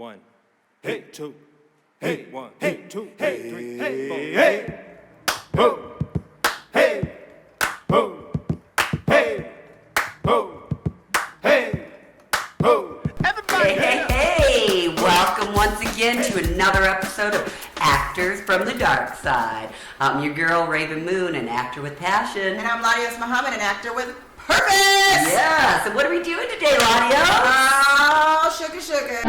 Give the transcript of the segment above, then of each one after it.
1, hey, 2, hey, 1, hey, 2, hey, 3, hey, 4, hey, ho, hey, ho, hey, ho, hey, ho. Everybody! Hey, welcome once again to another episode of Actors from the Dark Side. I'm your girl, Rav'n Moon, an actor with passion. And I'm LaDios Muhammad, an actor with purpose! Yeah, so what are we doing today, LaDios? Oh, sugar.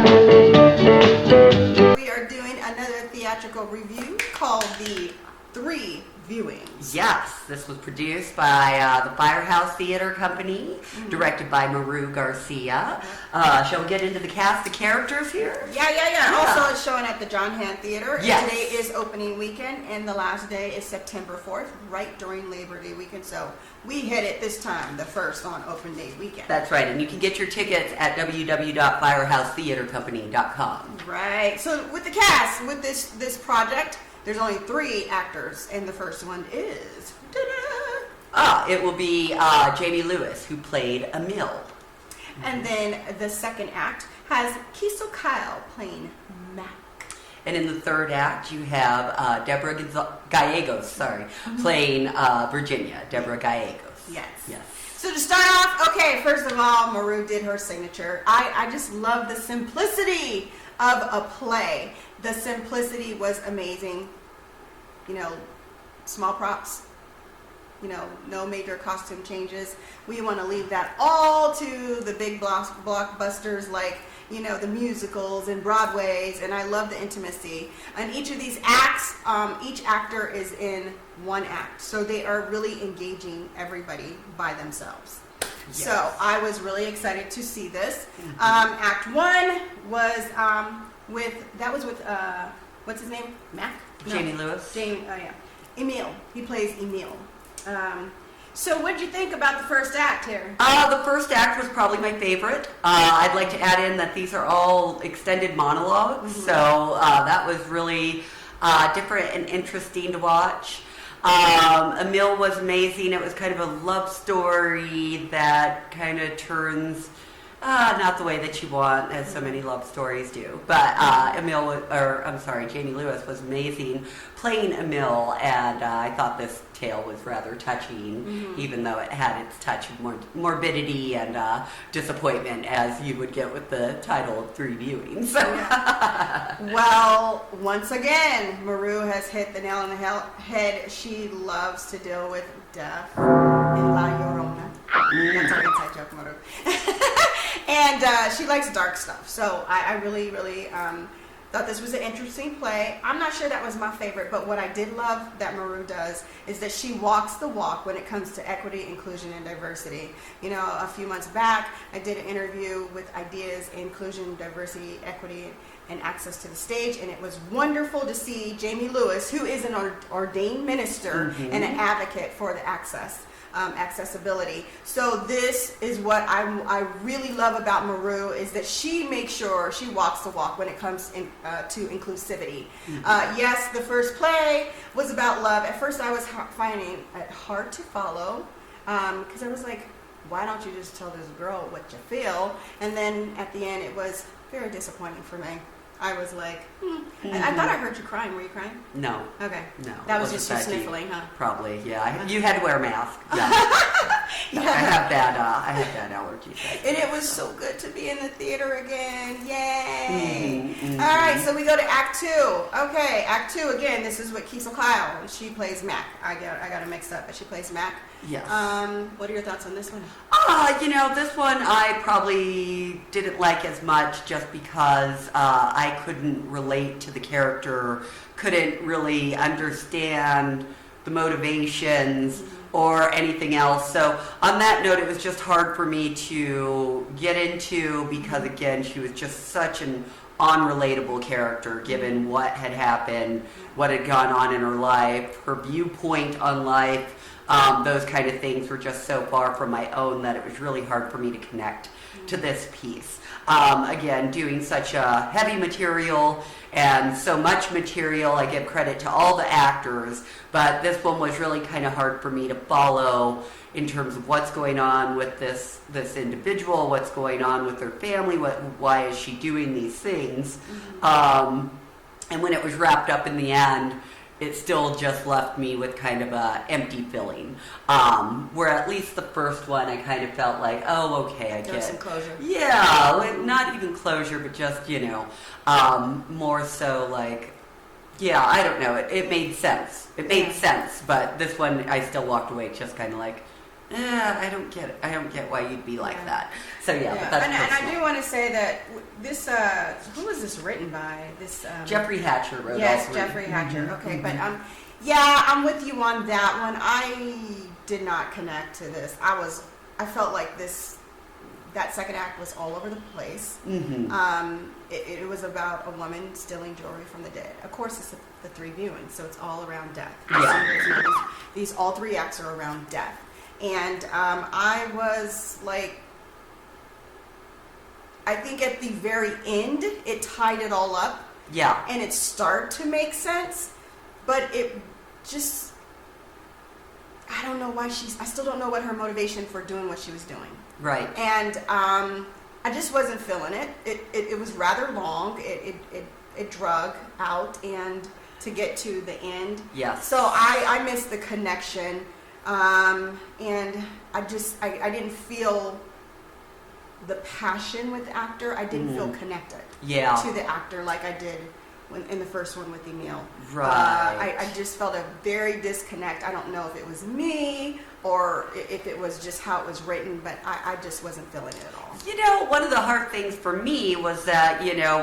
We are doing another theatrical review called The Three Viewings. Yes, this was produced by the Firehouse Theater company, directed by Maru Garcia. Shall we get into the cast of characters here? Yeah. Also, it's showing at the John Hand Theater. Yes. And today is opening weekend, and the last day is September 4th, right during Labor Day weekend. So we hit it this time, the first on open day weekend. That's right, and you can get your tickets at www.firehousetheatercompany.com. Right. So with the cast, with this project, there's only 3 actors, and the first one is... It will be Jamie Lewis, who played Emil. And then the second act has Kiesel Kyle playing Mac. And in the third act, you have Deborah Gallegos, playing Virginia, Deborah Gallegos. Yes. Yes. So to start off, okay, first of all, Maru did her signature. I just love the simplicity of a play. The simplicity was amazing. You know, small props. You know, no major costume changes. We want to leave that all to the big blockbusters like, you know, the musicals and Broadways, and I love the intimacy. And each of these acts, each actor is in one act, so they are really engaging everybody by themselves. Yes. So I was really excited to see this. Act 1 was with what's his name? Mac? Jamie Lewis. Emil. He plays Emil. So what did you think about the first act here? The first act was probably my favorite. I'd like to add in that these are all extended monologues, so that was really different and interesting to watch. Emil was amazing. It was kind of a love story that kind of turns not the way that you want, as so many love stories do. But Jamie Lewis was amazing playing Emil, and I thought this tale was rather touching, even though it had its touch of morbidity and disappointment, as you would get with the title of 3 Viewings. Well, once again, Maru has hit the nail on the head. She loves to deal with death in La Llorona. That's our inside joke, Maru. And she likes dark stuff. So I really thought this was an interesting play. I'm not sure that was my favorite, but what I did love that Maru does is that she walks the walk when it comes to equity, inclusion, and diversity. You know, a few months back, I did an interview with Ideas, Inclusion, Diversity, Equity, and Access to the Stage, and it was wonderful to see Jamie Lewis, who is an ordained minister and an advocate for the accessibility. So this is what I really love about Maru, is that she makes sure she walks the walk when it comes to inclusivity. Yes, the first play was about love. At first I was finding it hard to follow, because I was like, why don't you just tell this girl what you feel? And then at the end it was very disappointing for me. I was like, I thought I heard you crying. Were you crying? No. Okay. No. That was just you sniffling, huh? Probably, yeah. You had to wear a mask. Yeah. Yeah. I have bad allergies. And it was so good to be in the theater again. Yay! All right, so we go to Act 2. Okay, Act 2 again. This is with Kiesel Kyle. She plays Mac. I got it mixed up, but she plays Mac. Yes. What are your thoughts on this one? This one I probably didn't like as much, just because I couldn't relate to the character, couldn't really understand the motivations or anything else. So on that note, it was just hard for me to get into, because again, she was just such an unrelatable character given what had happened, what had gone on in her life, her viewpoint on life. Those kind of things were just so far from my own that it was really hard for me to connect to this piece. Again, doing such a heavy material and so much material, I give credit to all the actors, but this one was really kind of hard for me to follow in terms of what's going on with this individual, what's going on with their family, why is she doing these things. And when it was wrapped up in the end, it still just left me with kind of a empty feeling. Where at least the first one, I kind of felt like, oh, okay, I get it. Some closure. Yeah, like, not even closure, but just, more so like, yeah, I don't know. It made sense. It made sense, but this one, I still walked away just kind of like, I don't get it. I don't get why you'd be like that. So but that's and personal. I do want to say that this, who was this written by? This Jeffrey Hatcher wrote all Yes, three. Jeffrey Hatcher. Okay, but I'm with you on that one. I did not connect to this. I felt like that second act was all over the place. It was about a woman stealing jewelry from the dead. Of course, it's the 3 viewings, so it's all around death. Yeah. These all 3 acts are around death. And I was like, I think at the very end, it tied it all up. Yeah. And it started to make sense, but it just, I don't know why I still don't know what her motivation for doing what she was doing. Right. And I just wasn't feeling it. It was rather long. It drug out and to get to the end. Yes. So I missed the connection. And I didn't feel the passion with the actor. I didn't feel connected to the actor like I did in the first one with Emil. Right. I just felt a very disconnect. I don't know if it was me or if it was just how it was written, but I just wasn't feeling it at all. One of the hard things for me was that,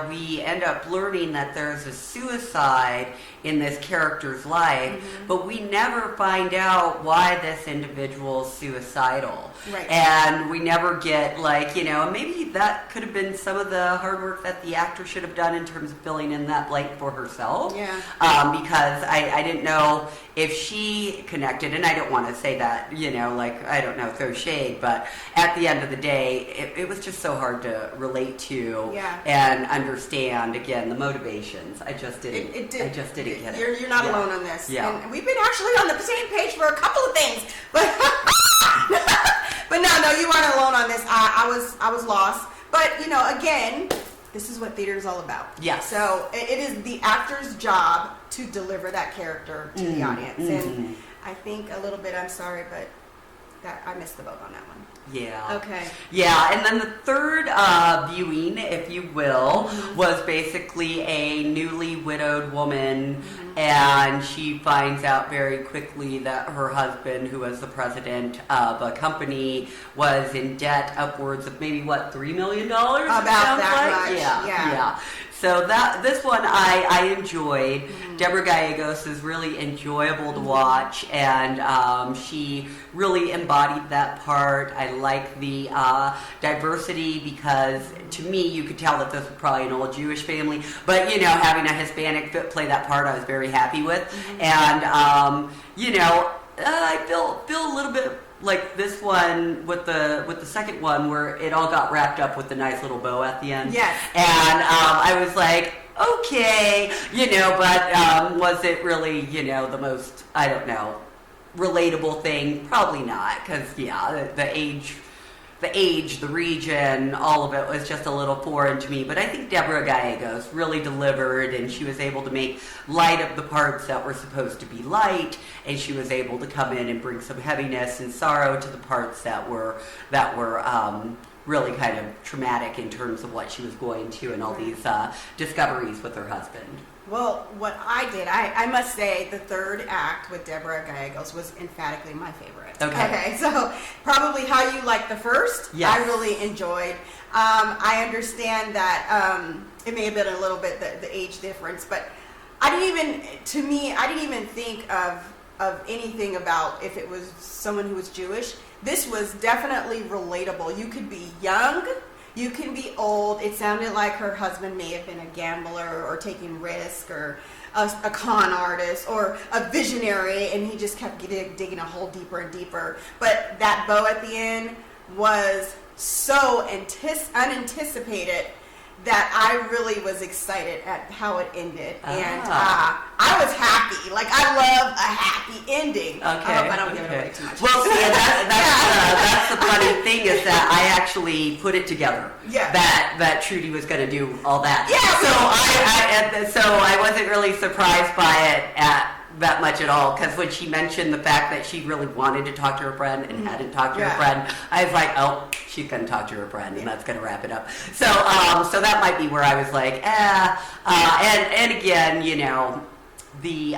we end up learning that there's a suicide in this character's life, but we never find out why this individual's suicidal. Right. And we never get, maybe that could have been some of the hard work that the actor should have done in terms of filling in that blank for herself. Yeah. Because I didn't know if she connected, and I don't want to say that, I don't know, throw shade, but at the end of the day, it was just so hard to relate to and understand, again, the motivations. I just didn't get it. You're not alone on this. Yeah. And we've been actually on the same page for a couple of things, but but no, you aren't alone on this. I was lost, but again, this is what theater is all about. Yes. So it is the actor's job to deliver that character to the audience, and I think a little bit. I'm sorry, but I missed the boat on that one. Yeah. Okay. Yeah, and then the third viewing, if you will, was basically a newly widowed woman, and she finds out very quickly that her husband, who was the president of a company, was in debt upwards of maybe, $3 million? About that much. Yeah. So this one I enjoyed. Deborah Gallegos is really enjoyable to watch, and she really embodied that part. I like the diversity because, to me, you could tell that this was probably an old Jewish family. But having a Hispanic play that part, I was very happy with. And I feel a little bit like this one with the second one where it all got wrapped up with the nice little bow at the end. Yes. And I was like, okay, but was it really, the most, I don't know, relatable thing? Probably not, because the age, the region, all of it was just a little foreign to me. But I think Deborah Gallegos really delivered, and she was able to make light of the parts that were supposed to be light, and she was able to come in and bring some heaviness and sorrow to the parts that were really kind of traumatic in terms of what she was going to and all these discoveries with her husband. Well, what I did, I must say the third act with Deborah Gallegos was emphatically my favorite. Okay, so probably how you liked the first, yes. I really enjoyed. I understand that it may have been a little bit the age difference, but I didn't even think of anything about if it was someone who was Jewish. This was definitely relatable. You could be young, you can be old. It sounded like her husband may have been a gambler or taking risk or a con artist or a visionary, and he just kept digging a hole deeper and deeper. But that bow at the end was so unanticipated that I really was excited at how it ended, and I was happy. Like, I love a happy ending. Okay. I hope I don't give it away too much. Well, see, that's the funny thing is that I actually put it together. Yeah. That Trudy was going to do all that. Yeah. So I wasn't really surprised by it that much at all, because when she mentioned the fact that she really wanted to talk to her friend and hadn't talked to her friend, I was like, oh, she's going to talk to her friend, and that's going to wrap it up. So so that might be where I was like, and again, you know, the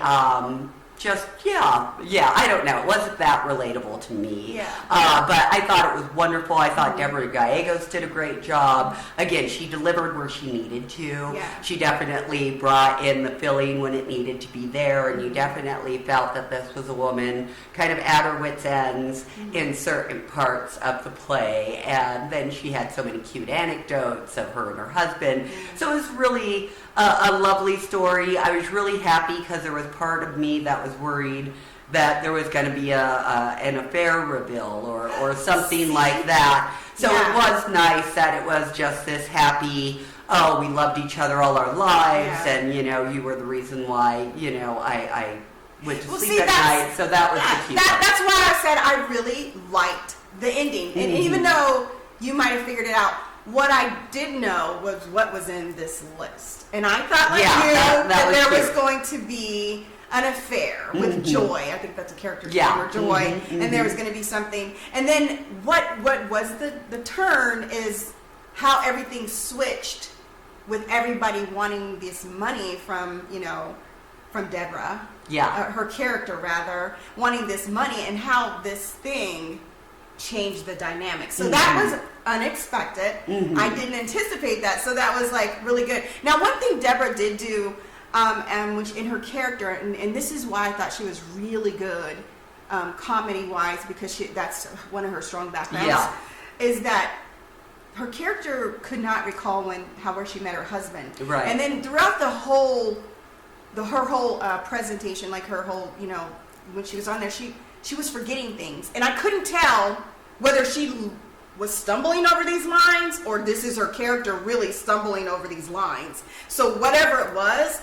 I don't know, it wasn't that relatable to me. But I thought it was wonderful. I thought Deborah Gallegos did a great job. Again, she delivered where she needed to. She definitely brought in the filling when it needed to be there, and you definitely felt that this was a woman kind of at her wit's ends in certain parts of the play. And then she had so many cute anecdotes of her and her husband. So it was really a lovely story. I was really happy because there was part of me that was worried that there was going to be an affair reveal or something like that. So it was nice that it was just this happy, oh, we loved each other all our lives, and, you know, you were the reason why, you know, I went to sleep at night. So that was the cute part. That's why I said I really liked the ending. And even though you might have figured it out, what I did know was what was in this list. And I thought, like that there was going to be an affair with Joy. I think that's a character's name, or Joy. And there was going to be something. And then what was the turn is how everything switched with everybody wanting this money from, you know, from Deborah. Her character, rather, wanting this money, and how this thing changed the dynamic. So that was unexpected. I didn't anticipate that. So that was like really good. Now, one thing Deborah did do, and which in her character, and this is why I thought she was really good, comedy-wise, because that's one of her strong backgrounds, is that her character could not recall where she met her husband. Right. And then throughout her whole presentation, like her whole, you know, when she was on there, she was forgetting things, and I couldn't tell whether she was stumbling over these lines or this is her character really stumbling over these lines. So whatever it was,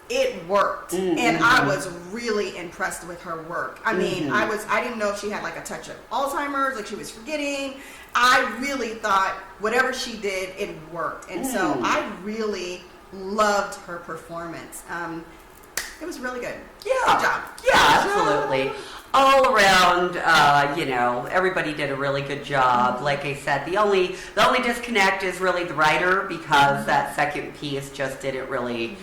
it worked, and I was really impressed with her work. I mean, I didn't know if she had like a touch of Alzheimer's, like she was forgetting. I really thought whatever she did, it worked, and so I really loved her performance. It was really good. Good job. Absolutely. All around, you know, everybody did a really good job. Like I said, the only disconnect is really the writer, because that second piece just didn't really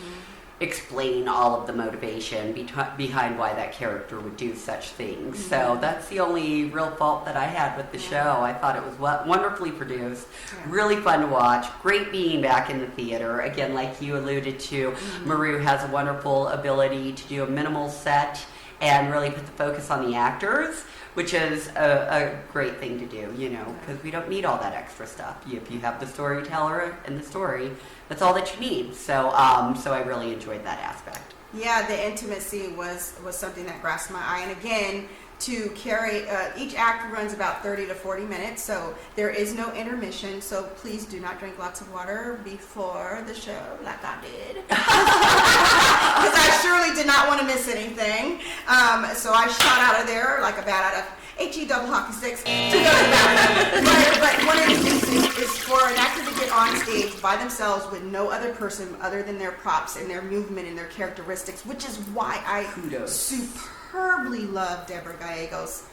explain all of the motivation behind why that character would do such things. So that's the only real fault that I had with the show. I thought it was wonderfully produced, really fun to watch, great being back in the theater. Again, like you alluded to, Maru has a wonderful ability to do a minimal set and really put the focus on the actors, which is a great thing to do, you know, because we don't need all that extra stuff. If you have the storyteller and the story, that's all that you need. So I really enjoyed that aspect. Yeah, the intimacy was something that grasped my eye. And again, to carry, each act runs about 30 to 40 minutes, so there is no intermission, so please do not drink lots of water before the show, like I did. Because I surely did not want to miss anything. So I shot out of there like a bat out of HE double hockey sticks to go to the bathroom. But one of the things is for an actor to get on stage by themselves with no other person other than their props and their movement and their characteristics, which is why I superbly love Deborah Gallegos.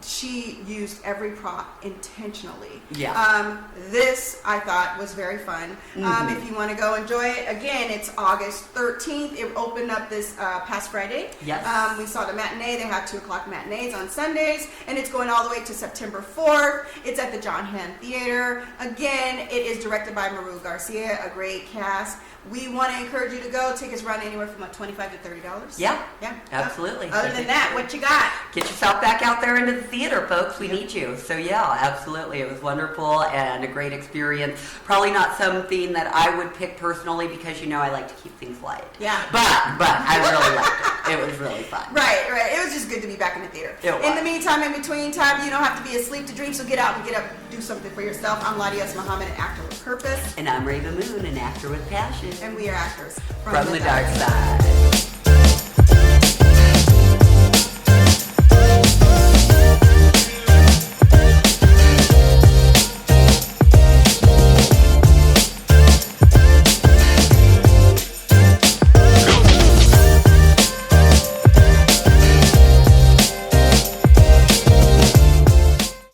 She used every prop intentionally. This I thought was very fun. If you want to go enjoy it, again, it's August 13th. It opened up this past Friday. We saw the matinee. They have 2:00 matinees on Sundays, and it's going all the way to September 4th. It's at the Firehouse Theater. Again, it is directed by Maru Garcia, a great cast. We want to encourage you to go. Tickets run anywhere from like $25 to $30. Yeah, absolutely. Other than that, what you got? Get yourself back out there into the theater, folks. We need you. So yeah, absolutely. It was wonderful and a great experience. Probably not something that I would pick personally because, you know, I like to keep things light. But I really liked it. It was really fun. Right. It was just good to be back in the theater. In the meantime, in between time, you don't have to be asleep to dream, so get out and do something for yourself. I'm LaDios Muhammad, an actor. with purpose. And I'm Rav'n Moon, an actor with passion. And we are actors from the dark side.